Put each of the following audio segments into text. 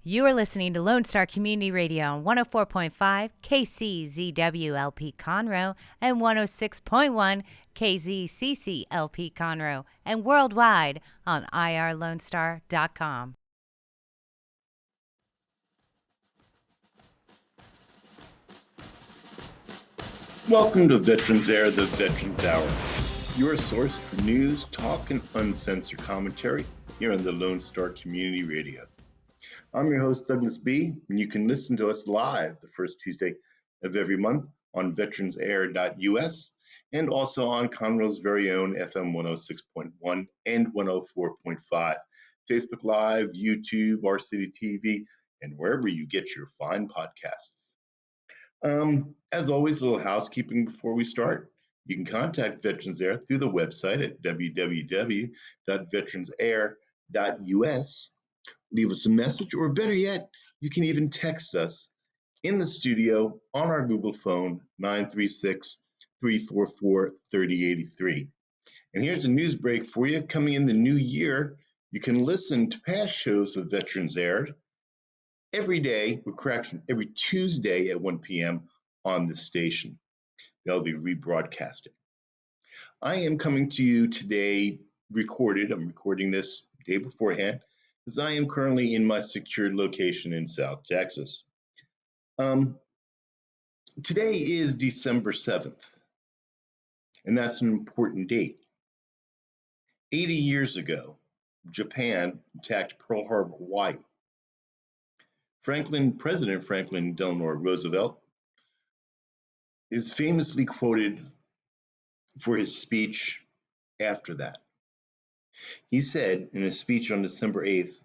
You are listening to Lone Star Community Radio on 104.5 KCZWLP Conroe and 106.1 KZCCLP Conroe and worldwide on irlonestar.com. Welcome to Veterans Air, the Veterans Hour, your source for news, talk, and uncensored commentary here on the Lone Star Community Radio. I'm your host, Douglas B., and you can listen to us live the first Tuesday of every month on veteransair.us and also on Conroe's very own FM 106.1 and 104.5, Facebook Live, YouTube, Our City TV, and wherever you get your fine podcasts. As always, a little housekeeping before we start. You can contact Veterans Air through the website at www.veteransair.us. Leave us a message, or better yet, you can even text us in the studio on our Google phone, 936-344-3083. And here's a news break for you. Coming in the new year, you can listen to past shows of Veterans Aired every day, with correction, every Tuesday at 1 p.m. on this station. They'll be rebroadcasting. I am coming to you today recorded. I'm recording this day beforehand, as I am currently in my secured location in South Texas. Today is December 7th, and that's an important date. 80 years Japan attacked Pearl Harbor, Hawaii. President Franklin Delano Roosevelt is famously quoted for his speech after that. He said in a speech on December 8th,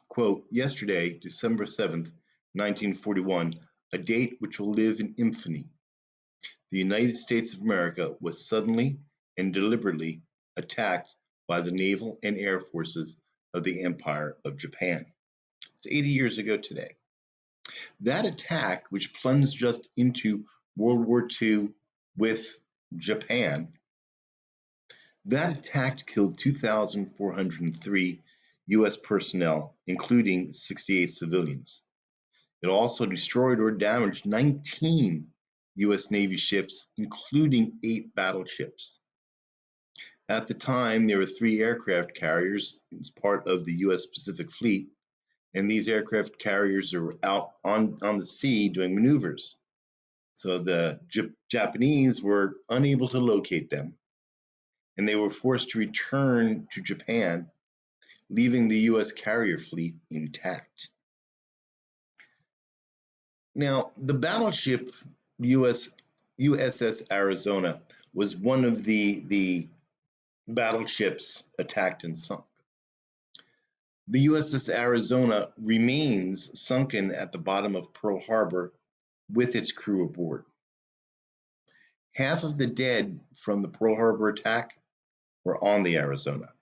quote, "Yesterday, December 7th, 1941, a date which will live in infamy. The United States of America was suddenly and deliberately attacked by the naval and air forces of the Empire of Japan." It's 80 years ago today. That attack, which plunged us into World War II with Japan, that attack killed 2,403 U.S. personnel, including 68 civilians. It also destroyed or damaged 19 U.S. Navy ships, including 8 battleships. At the time, there were 3 aircraft carriers as part of the U.S. Pacific Fleet, and these aircraft carriers are out on the sea doing maneuvers. So the Japanese were unable to locate them, and they were forced to return to Japan, leaving the U.S. carrier fleet intact. Now, the battleship USS Arizona was one of the battleships attacked and sunk. The USS Arizona remains sunken at the bottom of Pearl Harbor with its crew aboard. Half of the dead from the Pearl Harbor attack were on the Arizona.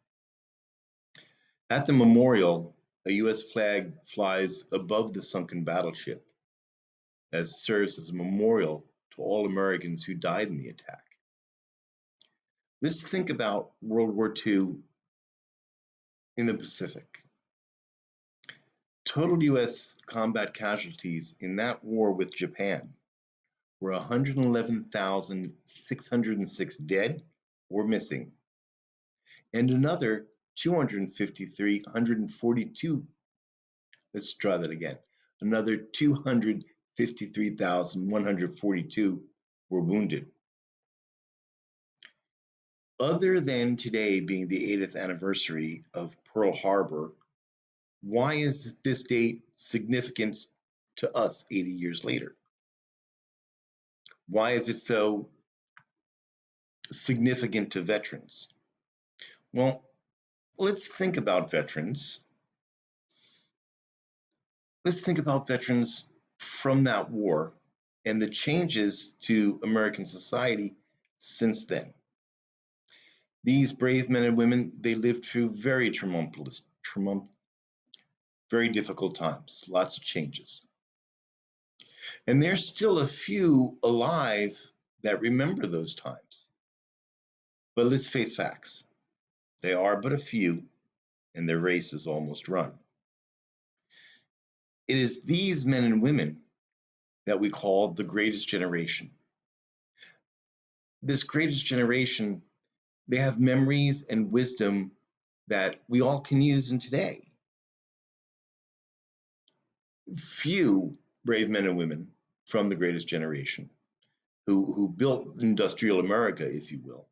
At the memorial, a U.S. flag flies above the sunken battleship, as serves as a memorial to all Americans who died in the attack. Let's think about World War II in the Pacific. Total U.S. combat casualties in that war with Japan were 111,606 dead or missing, and another 253,142. Let's try that again. Another 253,142 were wounded. Other than today being the 80th anniversary of Pearl Harbor, why is this date significant to us 80 years later? Why is it so significant to veterans? Well, let's think about veterans. Let's think about veterans from that war and the changes to American society since then. These brave men and women, they lived through very very difficult times, lots of changes. And there's still a few alive that remember those times. But let's face facts. They are but a few, and their race is almost run. It is these men and women that we call the greatest generation. This greatest generation, they have memories and wisdom that we all can use in today. Few brave men and women from the greatest generation who built industrial America, if you will,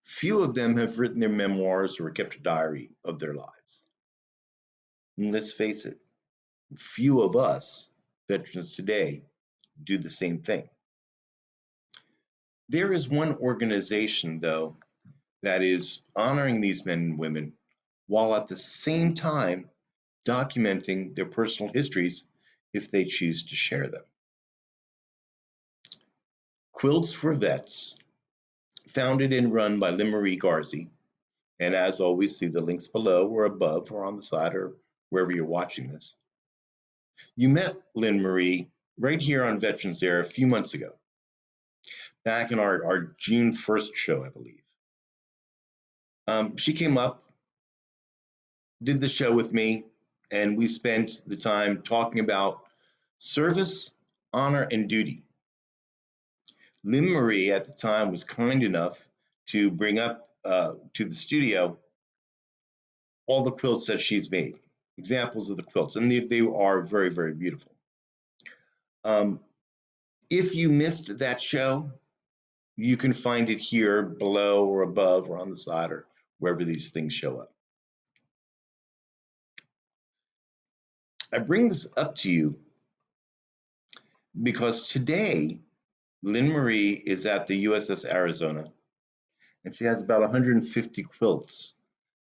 few of them have written their memoirs or kept a diary of their lives. And let's face it, few of us veterans today do the same thing. There is one organization, though, that is honoring these men and women while at the same time documenting their personal histories if they choose to share them. Quilts for Vets, founded and run by Lynn Marie Garzi, and as always, see the links below or above or on the side or wherever you're watching this. You met Lynn Marie right here on Veterans Day a few months ago, back in our June 1st show, I believe. She came up, did the show with me, and we spent the time talking about service, honor, and duty. Lynn Marie at the time was kind enough to bring up to the studio all the quilts that she's made, examples of the quilts, and they are very, very beautiful. If you missed that show, you can find it here below or above or on the side or wherever these things show up. I bring this up to you because today, Lynn Marie is at the USS Arizona, and she has about 150 quilts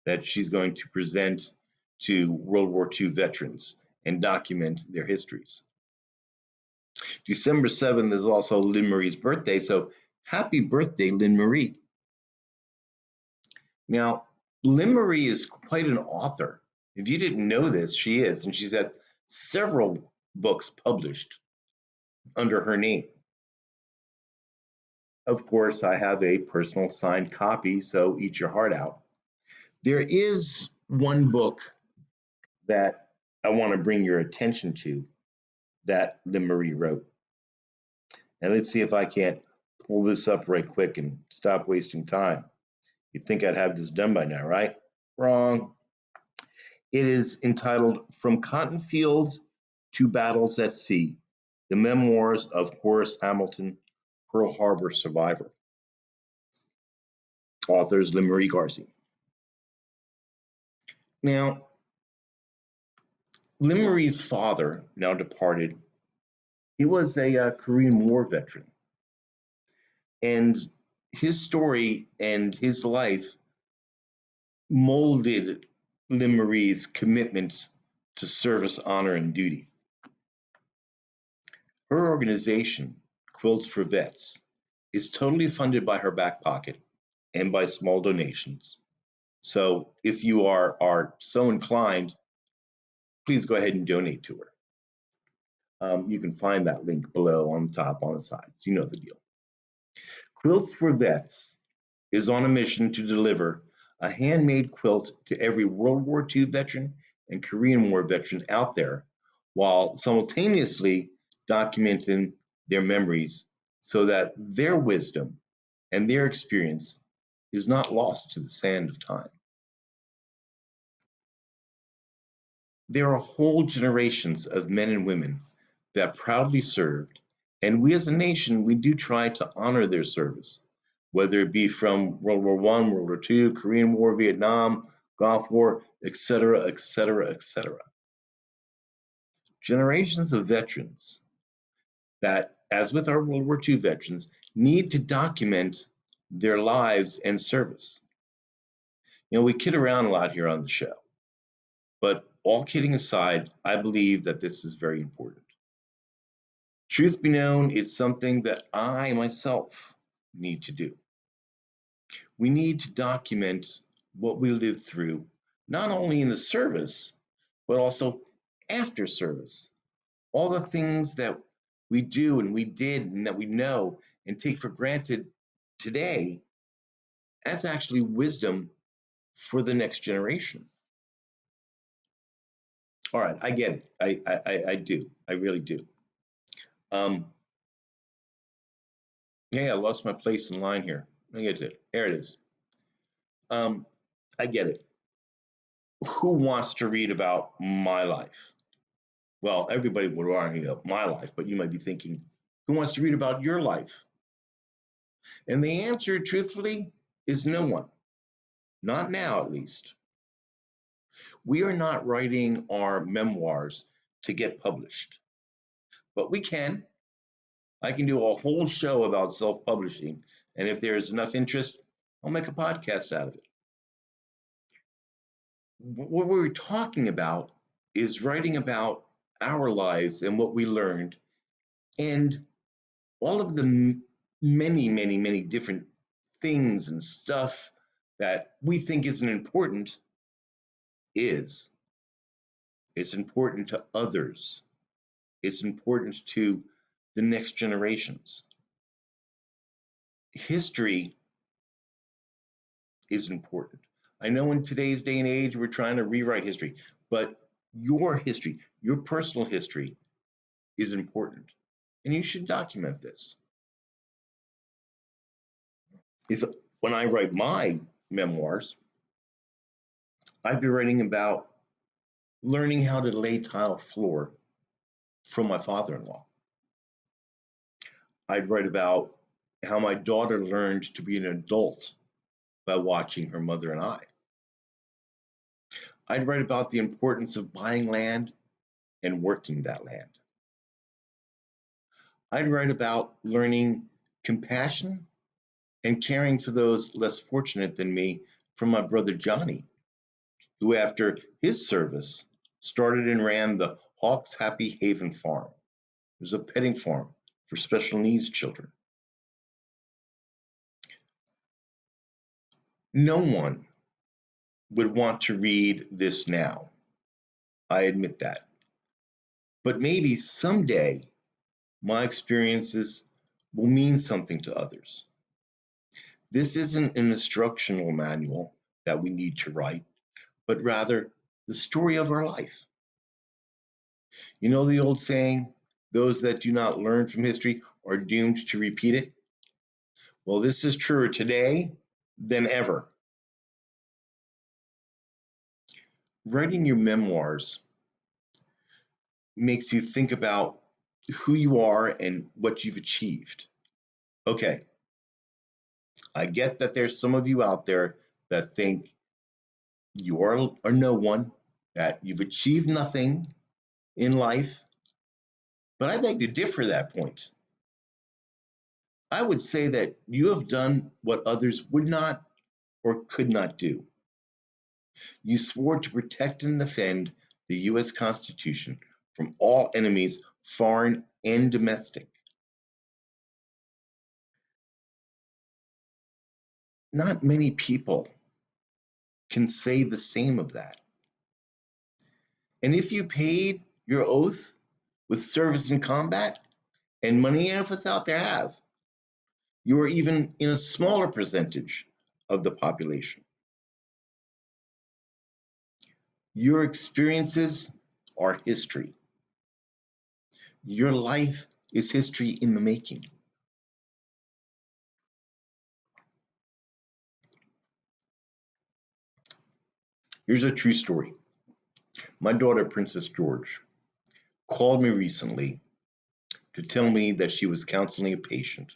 that she's going to present to World War II veterans and document their histories. December 7th is also Lynn Marie's birthday, so happy birthday, Lynn Marie. Now, Lynn Marie is quite an author. If you didn't know this, she is, and she has several books published under her name. Of course, I have a personal signed copy, so eat your heart out. There is one book that I want to bring your attention to that Lynn Marie wrote. And let's see if I can't pull this up right quick and stop wasting time. You'd think I'd have this done by now, right? Wrong. It is entitled From Cotton Fields to Battles at Sea, The Memoirs of Horace Hamilton, Pearl Harbor Survivor. Authors Lynn Marie Garzi. Now, Lynn Marie's father, now departed, he was a Korean War veteran. And his story and his life molded Lynn Marie's commitment to service, honor, and duty. Her organization, Quilts for Vets, is totally funded by her back pocket and by small donations. So if you are so inclined, please go ahead and donate to her. You can find that link below on the top, on the sides. You know the deal. Quilts for Vets is on a mission to deliver a handmade quilt to every World War II veteran and Korean War veteran out there, while simultaneously documenting their memories so that their wisdom and their experience is not lost to the sand of time. There are whole generations of men and women that proudly served, and we as a nation, we do try to honor their service, whether it be from World War I, World War II, Korean War, Vietnam, Gulf War, etc., etc., etc. Generations of veterans that, as with our World War II veterans, need to document their lives and service. You know, we kid around a lot here on the show, but all kidding aside, I believe that this is very important. Truth be known, it's something that I myself need to do. We need to document what we lived through, not only in the service, but also after service. All the things that we do and we did and that we know and take for granted today, that's actually wisdom for the next generation. All right, I get it. I do. I really do. Um, yeah, I lost my place in line here. I get it. There it is. Um, I get it. Who wants to read about my life? Well, everybody would want to read about my life, but you might be thinking, who wants to read about your life? And the answer, truthfully, is no one. Not now, at least. We are not writing our memoirs to get published, but we can. I can do a whole show about self publishing, and if there's enough interest, I'll make a podcast out of it. What we're talking about is writing about our lives and what we learned, and all of the many, many, many different things and stuff that we think isn't important is. It's important to others. It's important to the next generations. History is important. I know in today's day and age, we're trying to rewrite history, but your history, your personal history is important. And you should document this. If when I write my memoirs, I'd be writing about learning how to lay tile floor from my father-in-law. I'd write about how my daughter learned to be an adult by watching her mother and I. I'd write about the importance of buying land and working that land. I'd write about learning compassion and caring for those less fortunate than me from my brother Johnny, who, after his service, started and ran the Hawks Happy Haven Farm. It was a petting farm for special needs children. No one would want to read this now. I admit that. But maybe someday my experiences will mean something to others. This isn't an instructional manual that we need to write, but rather the story of our life. You know the old saying, those that do not learn from history are doomed to repeat it? Well, this is truer today than ever. Writing your memoirs makes you think about who you are and what you've achieved. Okay, I get that there's some of you out there that think you are no one, that you've achieved nothing in life, but I beg to differ that point. I would say that you have done what others would not or could not do. You swore to protect and defend the U.S. Constitution from all enemies, foreign and domestic. Not many people can say the same of that. And if you paid your oath with service in combat, and many of us out there have, you are even in a smaller percentage of the population. Your experiences are history. Your life is history in the making. Here's a true story. My daughter, Princess George, called me recently to tell me that she was counseling a patient.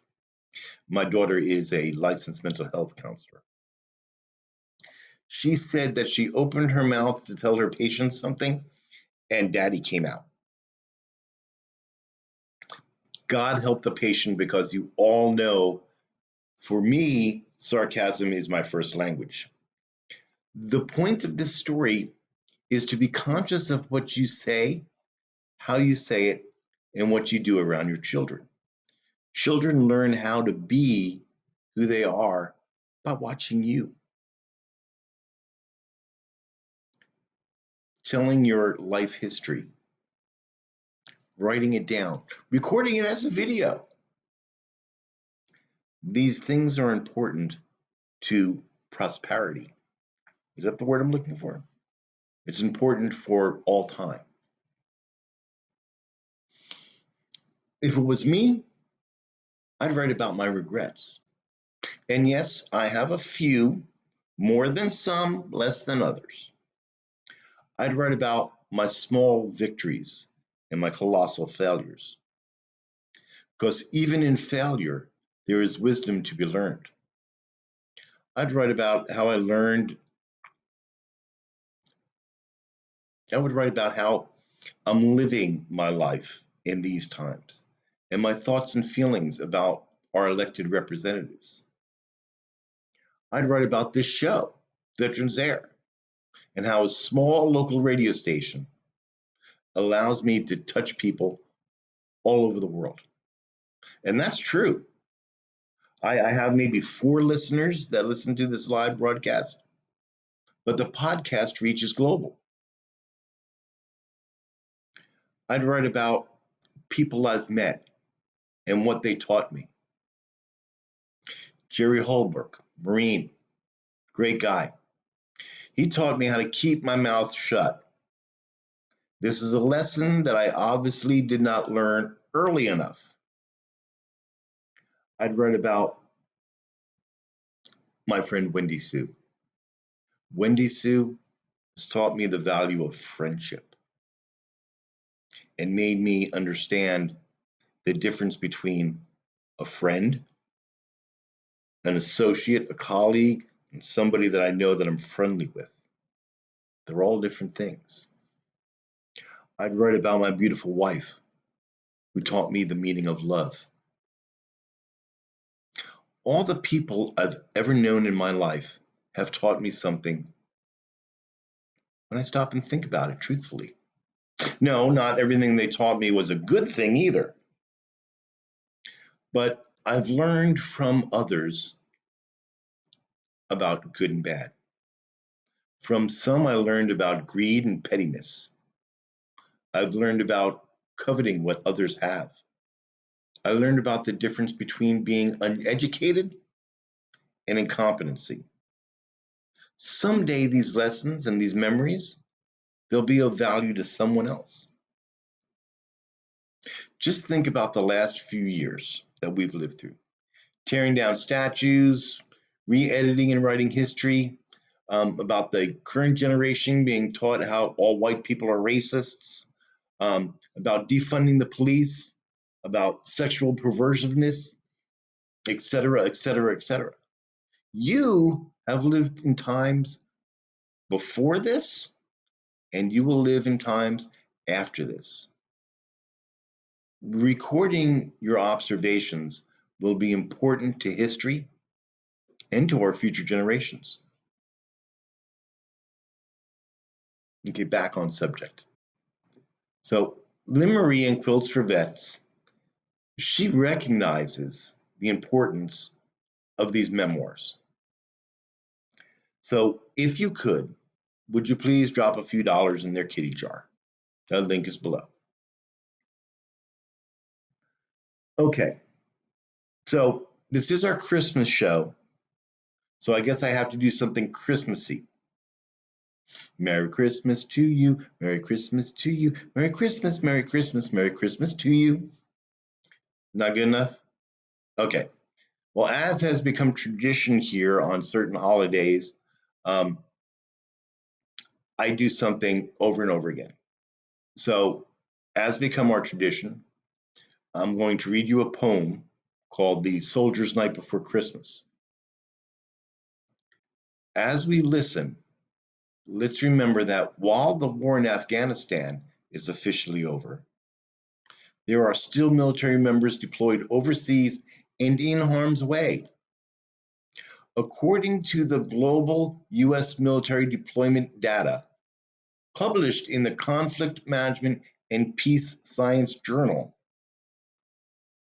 My daughter is a licensed mental health counselor. She said that she opened her mouth to tell her patient something, and daddy came out. God help the patient, because you all know, for me, sarcasm is my first language. The point of this story is to be conscious of what you say, how you say it, and what you do around your children. Children learn how to be who they are by watching you. Telling your life history, writing it down, recording it as a video. These things are important to prosperity. Is that the word I'm looking for? It's important for all time. If it was me, I'd write about my regrets. And yes, I have a few, more than some, less than others. I'd write about my small victories and my colossal failures. Because even in failure, there is wisdom to be learned. I'd write about how I would write about how I'm living my life in these times and my thoughts and feelings about our elected representatives. I'd write about this show, Veterans Air, and how a small local radio station allows me to touch people all over the world. And that's true. I have maybe 4 listeners that listen to this live broadcast, but the podcast reach is global. I'd write about people I've met and what they taught me. Jerry Holbrook, Marine, great guy. He taught me how to keep my mouth shut. This is a lesson that I obviously did not learn early enough. I'd write about my friend Wendy Sue. Wendy Sue has taught me the value of friendship and made me understand the difference between a friend, an associate, a colleague, and somebody that I know that I'm friendly with. They're all different things. I'd write about my beautiful wife who taught me the meaning of love. All the people I've ever known in my life have taught me something when I stop and think about it truthfully. No, not everything they taught me was a good thing either, but I've learned from others about good and bad. From some, I learned about greed and pettiness. I've learned about coveting what others have. I learned about the difference between being uneducated and incompetency. Someday, these lessons and these memories, they'll be of value to someone else. Just think about the last few years that we've lived through, tearing down statues, re-editing and writing history, about the current generation being taught how all white people are racists, about defunding the police, about sexual perversiveness, et cetera, et cetera, et cetera. You have lived in times before this, and you will live in times after this. Recording your observations will be important to history and to our future generations. Okay, back on subject. So, Lynn Marie in Quilts for Vets, she recognizes the importance of these memoirs. So, if you could, would you please drop a few dollars in their kitty jar? That link is below. Okay, so this is our Christmas show, so I guess I have to do something Christmassy. Merry Christmas to you, Merry Christmas to you, Merry Christmas, Merry Christmas, Merry Christmas to you. Not good enough? Okay. Well, as has become tradition here on certain holidays, um, I do something over and over again. So, as become our tradition, I'm going to read you a poem called The Soldier's Night Before Christmas. As we listen, let's remember that while the war in Afghanistan is officially over, there are still military members deployed overseas and in harm's way. According to the global U.S. military deployment data published in the Conflict Management and Peace Science Journal,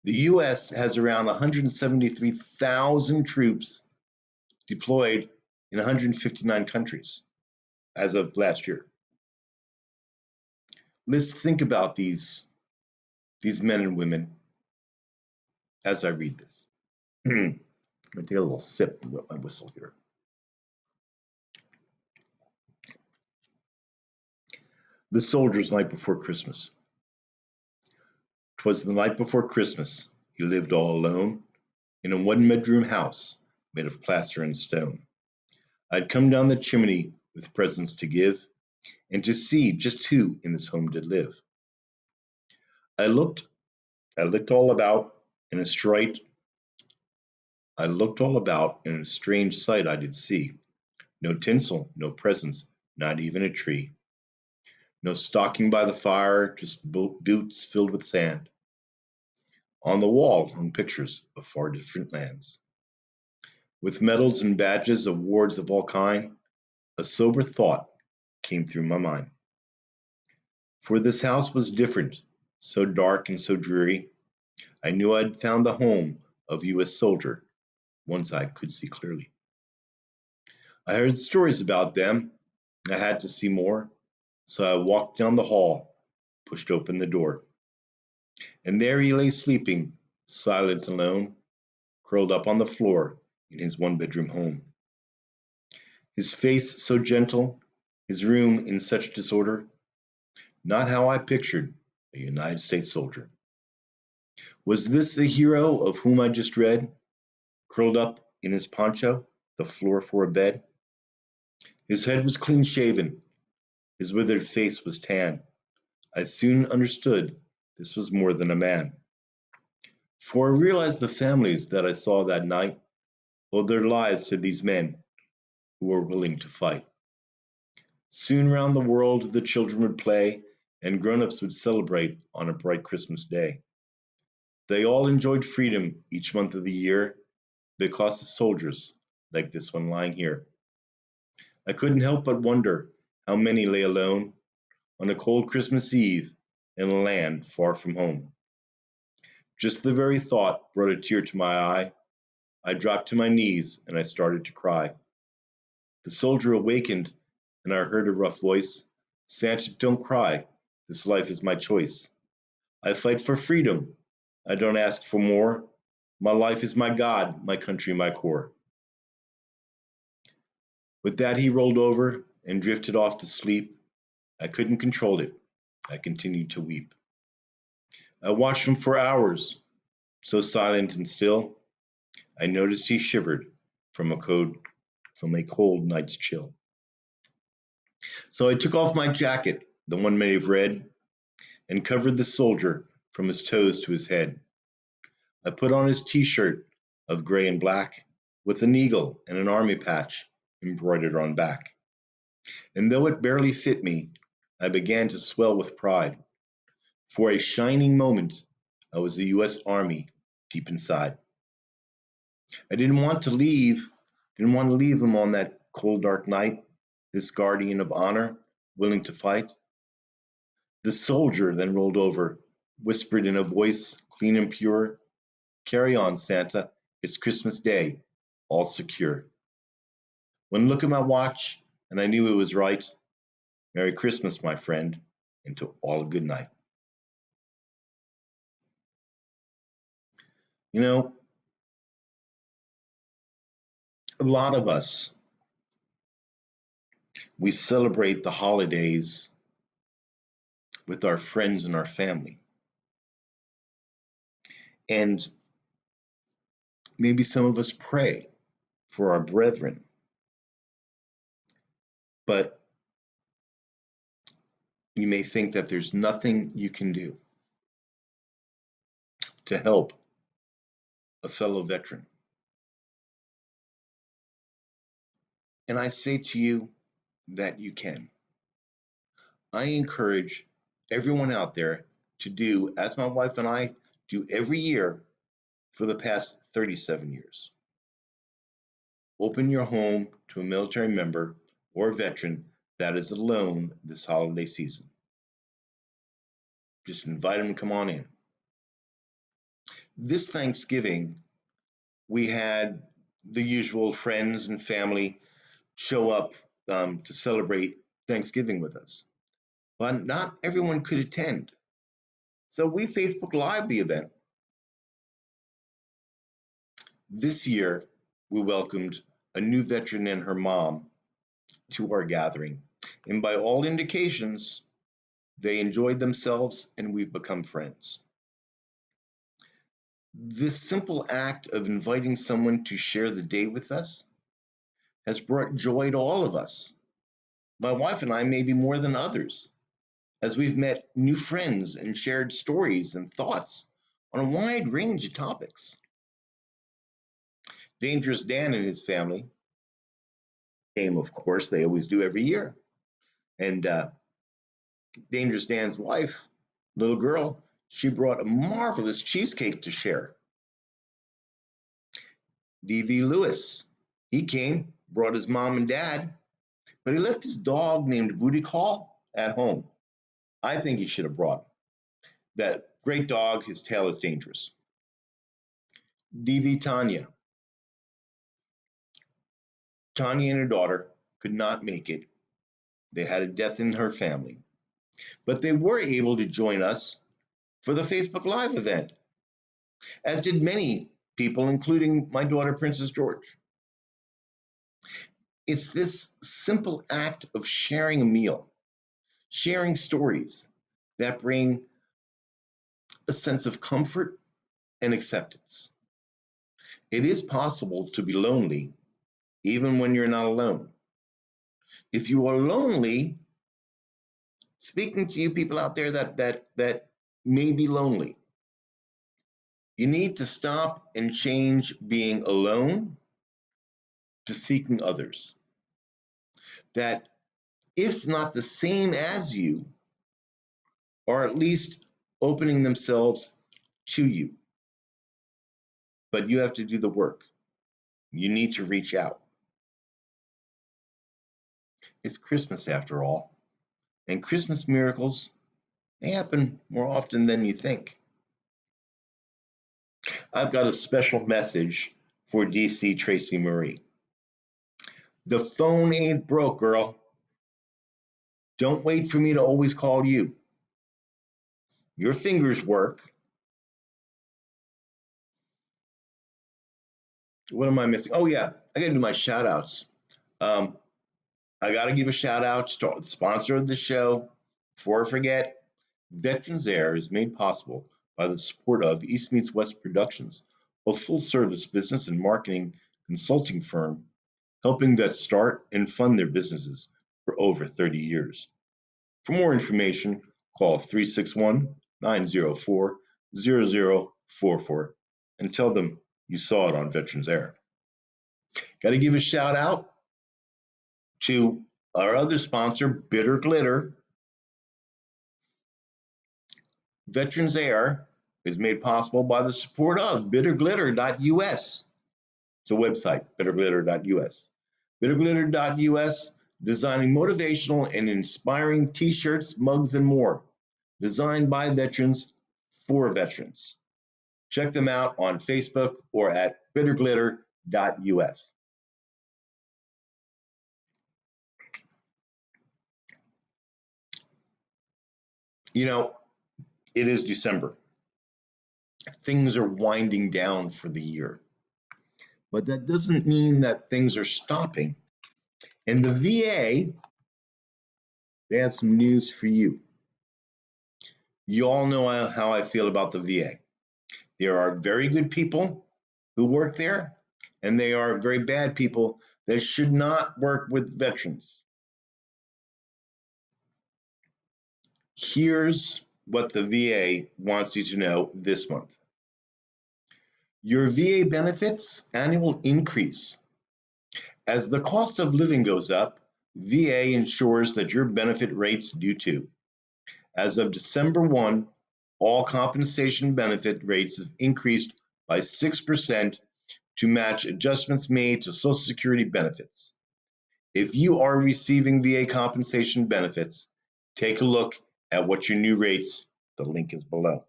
the U.S. has around 173,000 troops deployed in 159 countries as of last year. Let's think about these men and women as I read this. I'm going to take a little sip and wet my whistle here. The Soldier's Night Before Christmas. 'Twas the night before Christmas. He lived all alone in a one-bedroom house made of plaster and stone. I'd come down the chimney with presents to give, and to see just who in this home did live. I looked, I looked all about, in a straight, I looked all about, and a strange sight I did see. No tinsel, no presents, not even a tree. No stocking by the fire, just boots filled with sand. On the wall hung pictures of far different lands. With medals and badges, awards of all kind, a sober thought came through my mind. For this house was different, so dark and so dreary. I knew I'd found the home of U.S. soldier, once I could see clearly. I heard stories about them. I had to see more, so I walked down the hall, pushed open the door. And there he lay sleeping, silent, alone, curled up on the floor in his one-bedroom home. His face so gentle, his room in such disorder, not how I pictured a United States soldier. Was this the hero of whom I just read, curled up in his poncho, the floor for a bed? His head was clean shaven, his withered face was tan. I soon understood this was more than a man. For I realized the families that I saw that night owed their lives to these men who were willing to fight. Soon round the world the children would play, and grown-ups would celebrate on a bright Christmas day. They all enjoyed freedom each month of the year because of soldiers like this one lying here. I couldn't help but wonder how many lay alone on a cold Christmas Eve in a land far from home. Just the very thought brought a tear to my eye. I dropped to my knees and I started to cry. The soldier awakened and I heard a rough voice. Santa, don't cry. This life is my choice. I fight for freedom. I don't ask for more. My life is my God, my country, my core. With that, he rolled over and drifted off to sleep. I couldn't control it. I continued to weep. I watched him for hours, so silent and still. I noticed he shivered from a cold night's chill. So I took off my jacket, the one made of red, and covered the soldier from his toes to his head. I put on his t-shirt of gray and black with an eagle and an army patch embroidered on back. And though it barely fit me, I began to swell with pride. For a shining moment, I was the U.S. Army deep inside. I didn't want to leave him on that cold, dark night, this guardian of honor, willing to fight. The soldier then rolled over, whispered in a voice clean and pure, carry on, Santa, it's Christmas Day, all secure. One look at my watch, and I knew it was right. Merry Christmas, my friend, and to all a good night. You know, a lot of us, we celebrate the holidays with our friends and our family. And maybe some of us pray for our brethren. But you may think that there's nothing you can do to help a fellow veteran. And I say to you that you can. I encourage everyone out there to do as my wife and I do every year for the past 37 years. Open your home to a military member or veteran that is alone this holiday season. Just invite them to come on in. This Thanksgiving, we had the usual friends and family show up to celebrate Thanksgiving with us. But not everyone could attend. So we Facebook Live the event. This year, we welcomed a new veteran and her mom to our gathering. And by all indications, they enjoyed themselves and we've become friends. This simple act of inviting someone to share the day with us has brought joy to all of us. My wife and I, maybe more than others, as we've met new friends and shared stories and thoughts on a wide range of topics. Dangerous Dan and his family came, of course, they always do every year. And Dangerous Dan's wife, little girl, she brought a marvelous cheesecake to share. D.V. Lewis, he came, brought his mom and dad, but he left his dog named Booty Call at home. I think he should have brought him. That great dog, his tail is dangerous. D.V. Tanya. Tanya and her daughter could not make it. They had a death in her family. But they were able to join us for the Facebook Live event, as did many people, including my daughter, Princess George. It's this simple act of sharing a meal, sharing stories that bring a sense of comfort and acceptance. It is possible to be lonely even when you're not alone. If you are lonely, speaking to you people out there that may be lonely, you need to stop and change being alone to seeking others. That, if not the same as you, are at least opening themselves to you. But you have to do the work. You need to reach out. It's Christmas after all, and Christmas miracles, they happen more often than you think. I've got a special message for DC Tracy Marie. The phone ain't broke, girl. Don't wait for me to always call you. Your fingers work. What am I missing? Oh, yeah, I got to do my shout outs. I got to give a shout out to the sponsor of the show. Before I forget, Veterans Air is made possible by the support of East Meets West Productions, a full service business and marketing consulting firm helping vets start and fund their businesses for over 30 years. For more information, call 361 904 0044 and tell them you saw it on Veterans Air. Got to give a shout out to our other sponsor, Bitter Glitter. Veterans Air is made possible by the support of bitterglitter.us. It's a website, bitterglitter.us. Bitterglitter.us, designing motivational and inspiring t-shirts, mugs, and more. Designed by veterans for veterans. Check them out on Facebook or at bitterglitter.us. You know, it is December. Things are winding down for the year. But that doesn't mean that things are stopping. And the VA, they have some news for you. You all know how I feel about the VA. There are very good people who work there, and they are very bad people that should not work with veterans. Here's what the VA wants you to know this month. Your VA benefits annual increase. As the cost of living goes up, VA ensures that your benefit rates do too. As of December 1, all compensation benefit rates have increased by 6% to match adjustments made to Social Security benefits. If you are receiving VA compensation benefits, take a look at what your new rates, the link is below.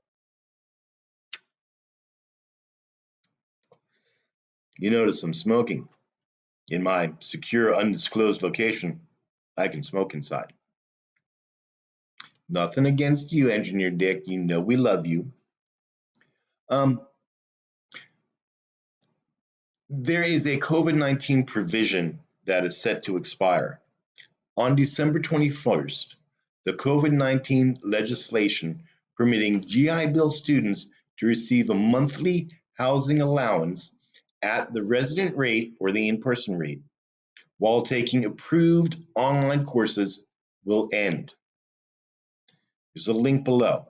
You notice I'm smoking. In my secure, undisclosed location, I can smoke inside. Nothing against you, Engineer Dick. You know we love you. There is a COVID-19 provision that is set to expire. On December 21st, the COVID-19 legislation permitting GI Bill students to receive a monthly housing allowance at the resident rate or the in-person rate while taking approved online courses will end. There's a link below.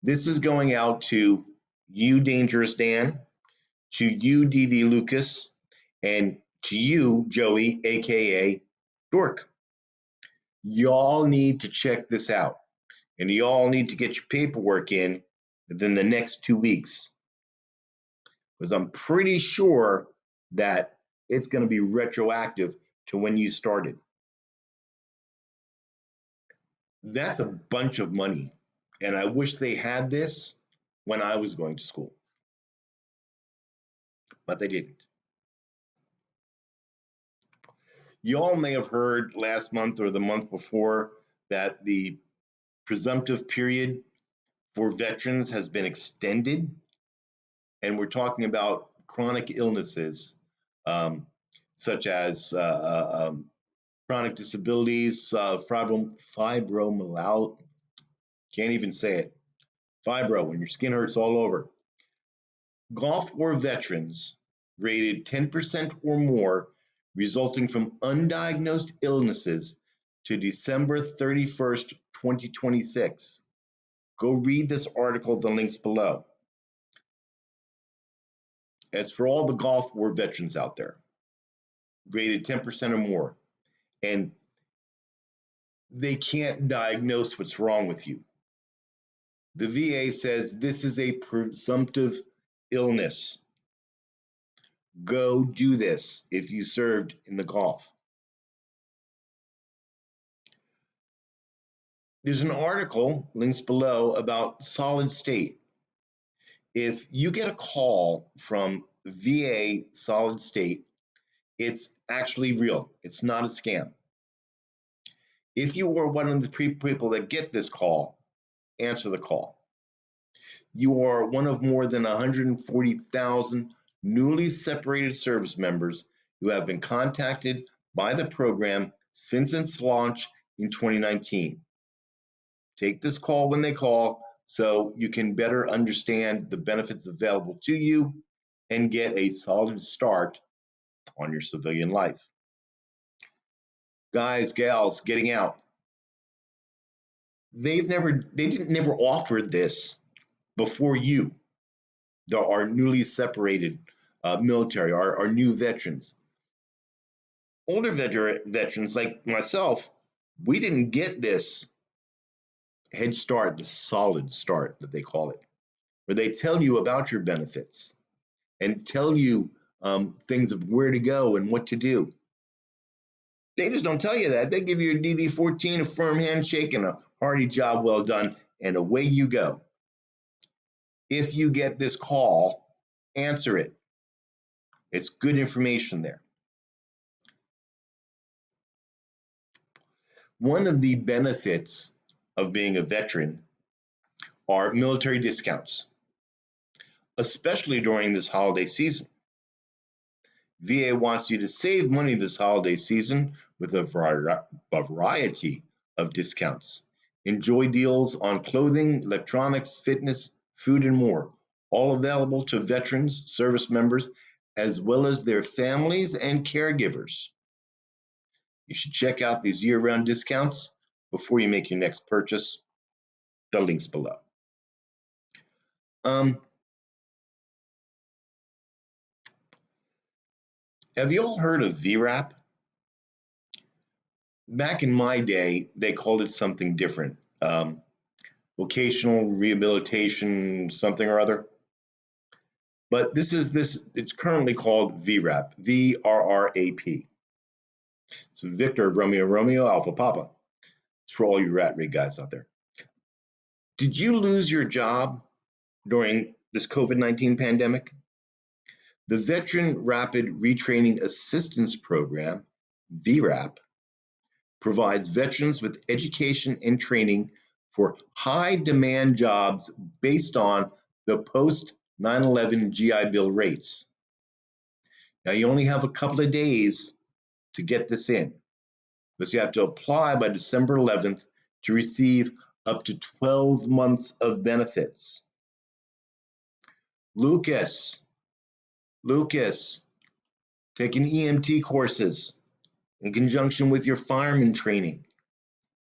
This is going out to you, Dangerous Dan, to you, DV Lucas, and to you, Joey, aka Dork. Y'all need to check this out, and y'all need to get your paperwork in within the next 2 weeks, because I'm pretty sure that it's going to be retroactive to when you started. That's a bunch of money, and I wish they had this when I was going to school, but they didn't. You all may have heard last month or the month before that the presumptive period for veterans has been extended, and we're talking about chronic illnesses such as chronic disabilities, fibromyalgia, can't even say it, fibro, when your skin hurts all over. Gulf War veterans rated 10% or more resulting from undiagnosed illnesses to December 31st, 2026. Go read this article, the links below. It's for all the Gulf War veterans out there, rated 10% or more. And they can't diagnose what's wrong with you. The VA says this is a presumptive illness. Go do this if you served in the Gulf. There's an article, links below, about solid state. If you get a call from VA solid state, it's actually real. It's not a scam. If you are one of the people that get this call, answer the call. You are one of more than 140,000 newly separated service members who have been contacted by the program since its launch in 2019. Take this call when they call so you can better understand the benefits available to you and get a solid start on your civilian life. Guys, gals, getting out. They never offered this before you, our newly separated military, our new veterans. Older veterans like myself, we didn't get this head start, the solid start that they call it, where they tell you about your benefits and tell you things of where to go and what to do. They just don't tell you that. They give you a DD-14, a firm handshake, and a hearty job well done, and away you go. If you get this call, answer it. It's good information there. One of the benefits of being a veteran are military discounts, especially during this holiday season. VA wants you to save money this holiday season with a variety of discounts. Enjoy deals on clothing, electronics, fitness, food, and more, all available to veterans, service members, as well as their families and caregivers. You should check out these year-round discounts before you make your next purchase. The link's below. Have you all heard of VRAP? Back in my day, they called it something different. Vocational rehabilitation, something or other. But it's currently called VRAP, VRRAP. So Victor, Romeo, Romeo, Alpha, Papa. It's for all you rat rig guys out there. Did you lose your job during this COVID-19 pandemic? The Veteran Rapid Retraining Assistance Program, VRAP, provides veterans with education and training for high-demand jobs based on the post-9/11 GI Bill rates. Now, you only have a couple of days to get this in, because you have to apply by December 11th to receive up to 12 months of benefits. Lucas, Lucas, taking EMT courses in conjunction with your fireman training.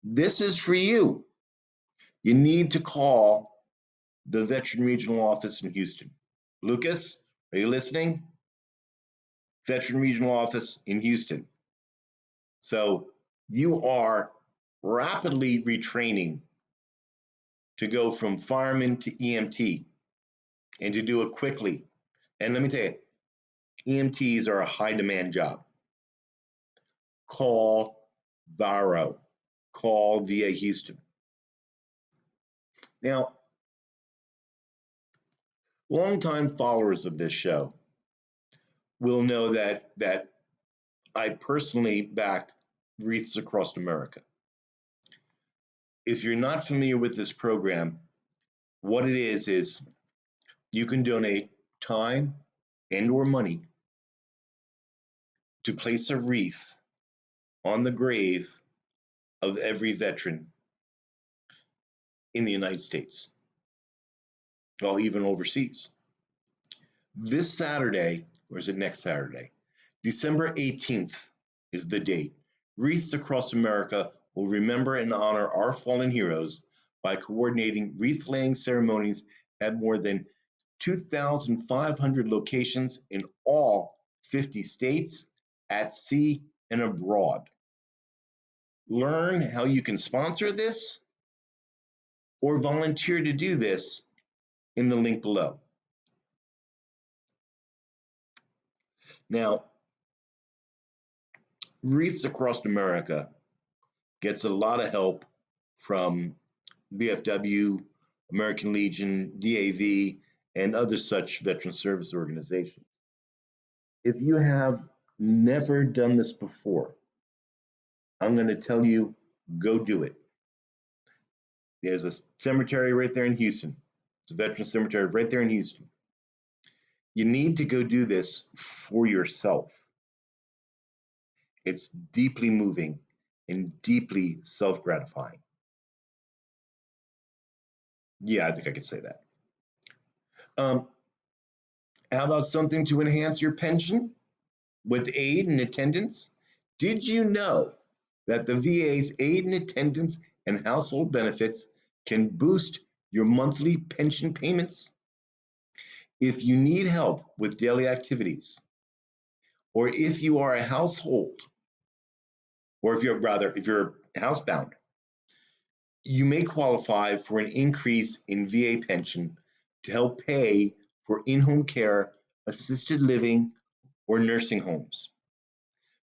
This is for you. You need to call the Veteran Regional Office in Houston. Lucas, are you listening? Veteran Regional Office in Houston. So you are rapidly retraining to go from fireman to EMT and to do it quickly. And let me tell you, EMTs are a high demand job. Call VARO, call VA Houston. Now, longtime followers of this show will know that I personally back Wreaths Across America. If you're not familiar with this program, what it is you can donate time and or money to place a wreath on the grave of every veteran in the United States, well, even overseas. This Saturday, or is it next Saturday? December 18th is the date. Wreaths Across America will remember and honor our fallen heroes by coordinating wreath-laying ceremonies at more than 2,500 locations in all 50 states, at sea, and abroad. Learn how you can sponsor this or volunteer to do this in the link below. Now, Wreaths Across America gets a lot of help from VFW, American Legion, DAV, and other such veteran service organizations. If you have never done this before, I'm going to tell you, go do it. There's a cemetery right there in Houston. It's a veteran cemetery right there in Houston. You need to go do this for yourself. It's deeply moving and deeply self-gratifying. Yeah, I think I could say that. How about something to enhance your pension with aid and attendance? Did you know that the VA's aid and attendance and household benefits can boost your monthly pension payments? If you need help with daily activities, or if you are a household, or if you're housebound, you may qualify for an increase in VA pension to help pay for in-home care, assisted living, or nursing homes.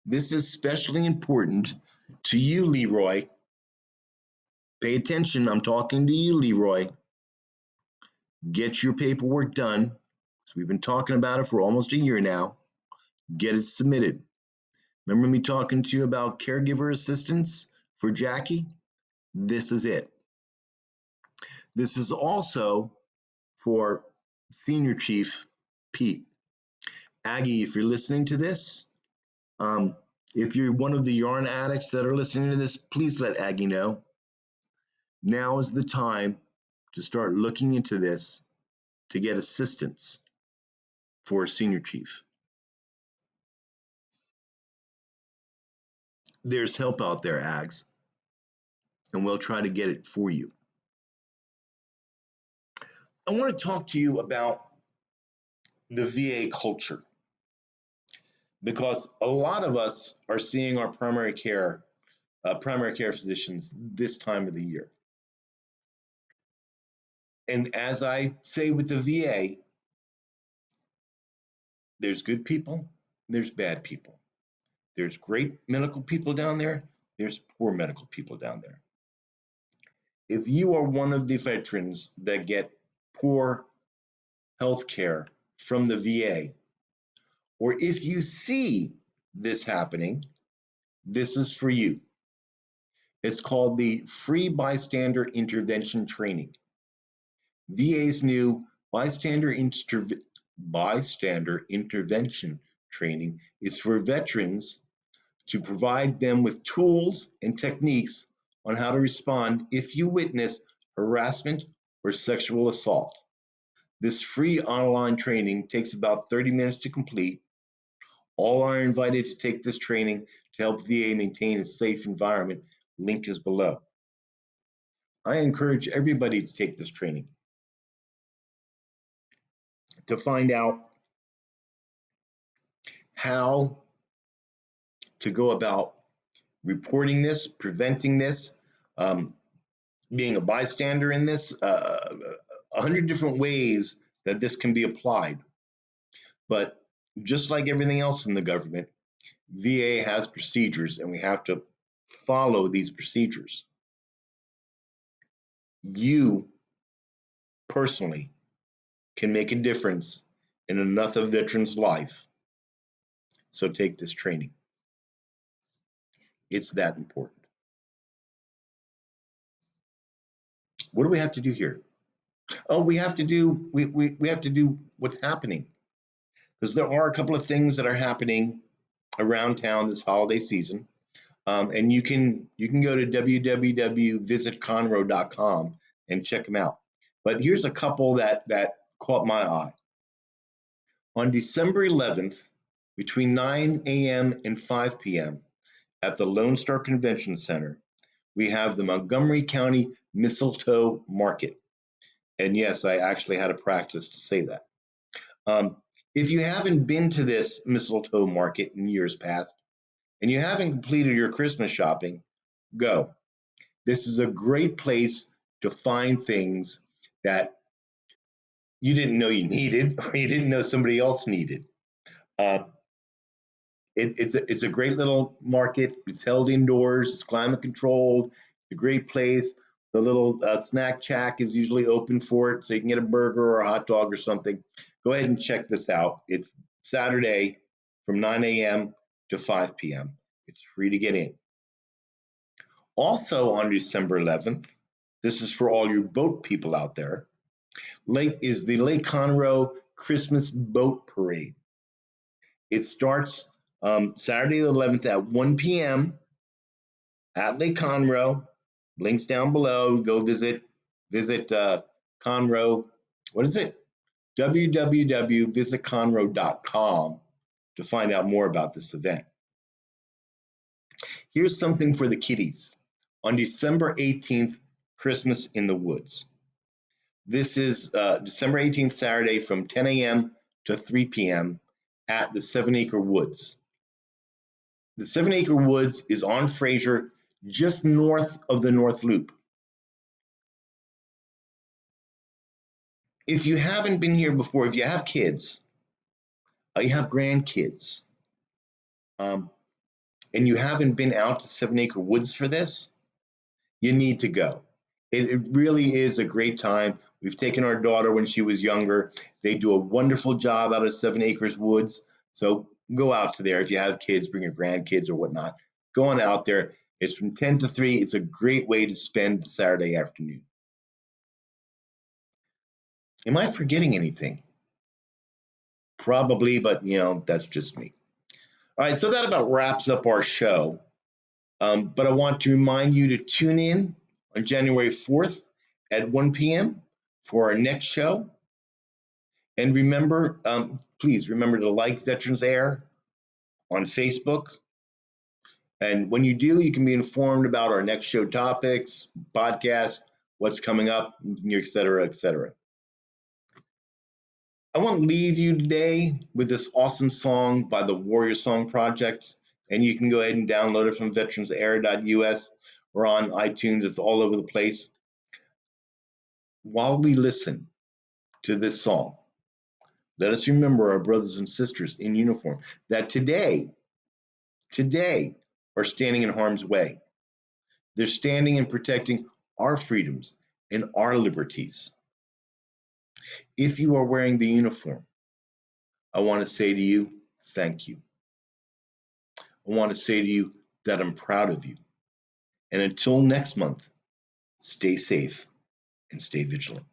This is especially important to you, Leroy. Pay attention, I'm talking to you, Leroy. Get your paperwork done. So we've been talking about it for almost a year now. Get it submitted. Remember me talking to you about caregiver assistance for Jackie? This is it. This is also for Senior Chief Pete. Aggie, if you're listening to this, if you're one of the yarn addicts that are listening to this, please let Aggie know. Now is the time to start looking into this to get assistance for a Senior Chief. There's help out there, Ags, and we'll try to get it for you. I want to talk to you about the VA culture, because a lot of us are seeing our primary care physicians this time of the year. And as I say with the VA, there's good people, there's bad people. There's great medical people down there, there's poor medical people down there. If you are one of the veterans that get poor health care from the VA, or if you see this happening, this is for you. It's called the Free Bystander Intervention Training. VA's new bystander intervention training is for veterans to provide them with tools and techniques on how to respond if you witness harassment or sexual assault. This free online training takes about 30 minutes to complete. All are invited to take this training to help VA maintain a safe environment. Link is below. I encourage everybody to take this training to find out how to go about reporting this, preventing this, being a bystander in this, 100 different ways that this can be applied. But just like everything else in the government, VA has procedures and we have to follow these procedures. You personally can make a difference in another veteran's life. So take this training. It's that important. What do we have to do here? Oh, we have to do what's happening, because there are a couple of things that are happening around town this holiday season. And you can go to www.visitconroe.com and check them out. But here's a couple that caught my eye. On December 11th, between 9 a.m. and 5 p.m. at the Lone Star Convention Center, we have the Montgomery County Mistletoe Market. And yes, I actually had a practice to say that. If you haven't been to this mistletoe market in years past, and you haven't completed your Christmas shopping, go. This is a great place to find things that you didn't know you needed or you didn't know somebody else needed. It's a great little market. It's held indoors. It's climate controlled. It's a great place. The little snack shack is usually open for it, so you can get a burger or a hot dog or something. Go ahead and check this out. It's Saturday from 9 a.m. to 5 p.m. It's free to get in. Also on December 11th, this is for all you boat people out there, is the Lake Conroe Christmas Boat Parade. It starts Saturday the 11th at 1 p.m. at Lake Conroe. Links down below. Go visit Conroe. What is it? www.visitconroe.com to find out more about this event. Here's something for the kiddies. On December 18th, Christmas in the Woods. This is December 18th, Saturday from 10 a.m. to 3 p.m. at the 7 Acre Woods. The 7 Acre Woods is on Fraser, just north of the North Loop. If you haven't been here before, if you have kids, you have grandkids, and you haven't been out to 7 Acre Woods for this, you need to go. It really is a great time. We've taken our daughter when she was younger. They do a wonderful job out of 7 Acres Woods. So go out to there. If you have kids, bring your grandkids or whatnot. Go on out there. It's from 10 to 3. It's a great way to spend the Saturday afternoon. Am I forgetting anything? Probably, but that's just me. All right, so that about wraps up our show. But I want to remind you to tune in on January 4th at 1 p.m. for our next show. And remember, please remember to like Veterans Air on Facebook. And when you do, you can be informed about our next show topics, podcast, what's coming up, et cetera, et cetera. I want to leave you today with this awesome song by the Warrior Song Project. And you can go ahead and download it from veteransair.us or on iTunes. It's all over the place. While we listen to this song, let us remember our brothers and sisters in uniform that today are standing in harm's way. They're standing and protecting our freedoms and our liberties. If you are wearing the uniform, I want to say to you, thank you. I want to say to you that I'm proud of you. And until next month, stay safe and stay vigilant.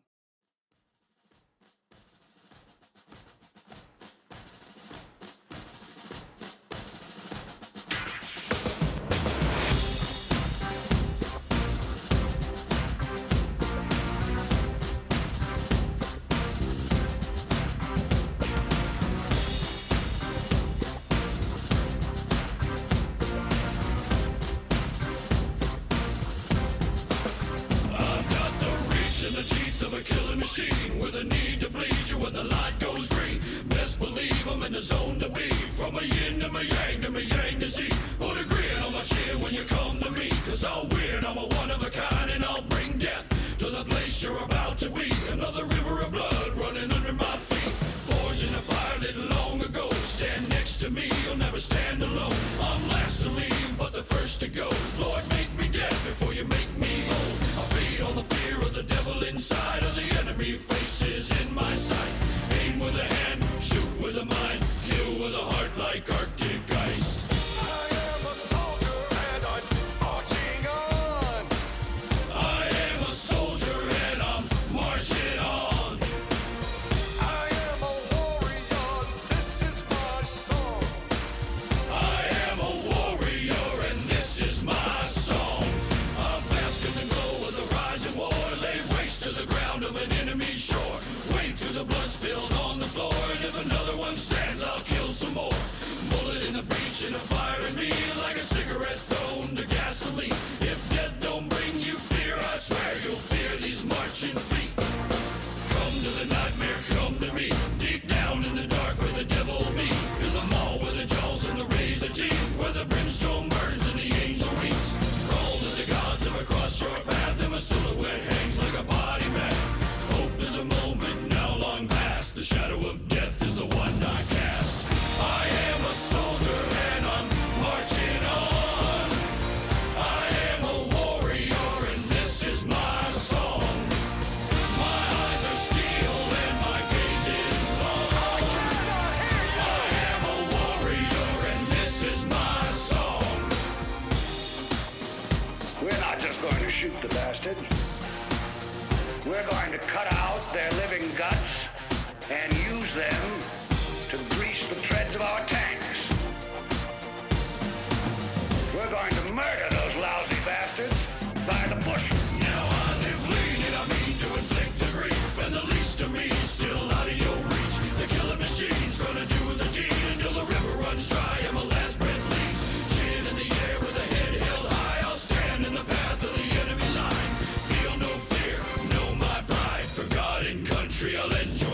killing machine with a need to bleed you when the light goes green. Best believe I'm in the zone to be. From a yin to my yang to Z. Put a grin on my chin when you come to me, cause I'll win, I'm a one of a kind, and I'll bring death to the place you're about to be. Another river of blood running under my feet. Forged in a fire lit long ago. Stand next to me, you'll never stand alone. I'm last to leave, but the first to go. Lord, make me dead before you make me whole. I feed on the fear of the devil inside of the enemy faces in my sight. Aim with a hand, shoot with a mind, kill with a heart like Arctic ice. I am a soldier and I'm marching on. I am a soldier and I'm marching on. I am a warrior, this is my song. I am a warrior and this is my song. I'm basking the glow of the rising war. Lay waste to the ground of an enemy shore. Wade through the blood spilled on the floor. And if another one stands, I'll kill some more. Bullet in the breach and a fire in me, like a cigarette thrown to gasoline. If death don't bring you fear, I swear you'll fear these marching feet. Come to the nightmare, come to me. Deep down in the dark where the devil be. In the mall where the jaws and the razor teeth, where the brimstone burns and the angel weeps. Call to the gods if I cross your path, and my silhouette hangs like a body bag. Hope is a moment now long past. The shadow of death is the one I cast. I am a soldier and I'm marching on. I am a warrior and this is my song. My eyes are steel and my gaze is long. I am a warrior and this is my song. We're not just going to shoot the bastard. We're going to cut out their living guts and use them to grease the treads of our tanks. We're going to murder those lousy bastards by the bushel. Now I live lean and I mean to inflict the grief, and the least of me is still out of your reach. The killing machine's gonna do the deed until the river runs dry and my last breath leaves. Chin in the air with a head held high, I'll stand in the path of the enemy line. Feel no fear, know my pride. For God and country I'll enjoy